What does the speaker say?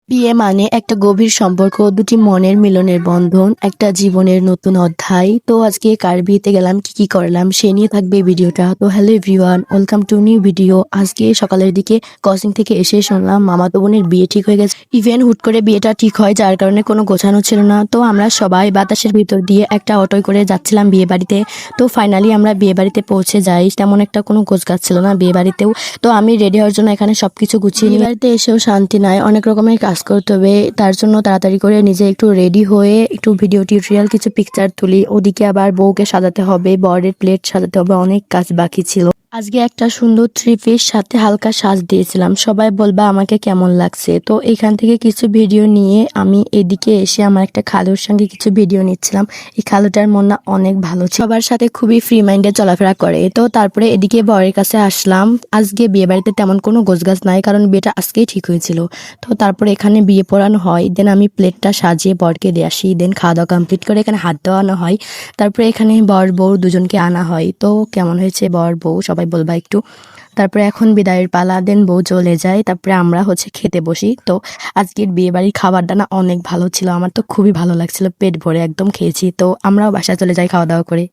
বিয়ে মানে একটা গভীর সম্পর্ক, দুটি মনের মিলনের বন্ধন, একটা জীবনের নতুন অধ্যায়। তো আজকে কার বিয়েতে গেলাম, কি করলাম সে নিয়ে থাকবে ভিডিওটা। তো hello everyone, welcome to new video. আজকে সকালের দিকে কোচিং থেকে এসে শুনলাম মামাতো বোনের বিয়ে ঠিক হয়ে গেছে। ইভেন হুট করে বিয়েটা ঠিক হয়, যার কারণে কোনো গোছানো ছিল না। তো আমরা সবাই বাতাসের ভিতর দিয়ে একটা অটোয় করে যাচ্ছিলাম বিয়ে বাড়িতে। তো ফাইনালি আমরা বিয়ে বাড়িতে পৌঁছে যাই। তেমন একটা কোনো গোছগাছ ছিল না বিয়ে বাড়িতেও। তো আমি রেডি হওয়ার জন্য এখানে সবকিছু গুছিয়ে নিই। বাড়িতে এসেও শান্তি নাই, অনেক রকমের কাজ করতে হবে। তার জন্য তাড়াতাড়ি করে নিজে একটু রেডি হয়ে একটু ভিডিও টিউটোরিয়াল কিছু পিকচার তুলি। ওদিকে আবার বউকে সাজাতে হবে, বরের প্লেট সাজাতে হবে, অনেক কাজ বাকি ছিল। আজকে একটা সুন্দর থ্রি পিস সাথে হালকা সাজ দিয়েছিলাম। সবাই বলবা আমাকে কেমন লাগছে। তো এখান থেকে কিছু ভিডিও নিয়ে আমি এদিকে এসে আমার একটা খালুর সঙ্গে কিছু ভিডিও নিচ্ছিলাম। এই খালুটার মন না অনেক ভালো ছিল, সবার সাথে খুবই ফ্রি মাইন্ডে চলাফেরা করে। তো তারপরে এদিকে বরের কাছে আসলাম। আজকে বিয়ে বাড়িতে তেমন কোনো গোছগাছ নাই, কারণ বিয়েটা আজকেই ঠিক হয়েছিল। তো তারপরে এখানে বিয়ে পড়ানো হয়, দেন আমি প্লেটটা সাজিয়ে বরকে দিয়ে আসি। দেন খাওয়া দাওয়া কমপ্লিট করে এখানে হাত দেওয়ানো হয়। তারপরে এখানে বর বউ দুজনকে আনা হয়। তো কেমন হয়েছে বর বউ সবাই বলবা একটু। তারপরে এখন বিদায়ের পালা, দেন বউ চলে যায়। তারপরে আমরা খেতে বসি। তো আজকের বিয়ে বাড়ির খাবারটা না অনেক ভালো ছিল, আমার তো খুবই ভালো লাগছিল, পেট ভরে একদম খেয়েছি। তো আমরাও বাসায় চলে যাই খাওয়া দাওয়া করে।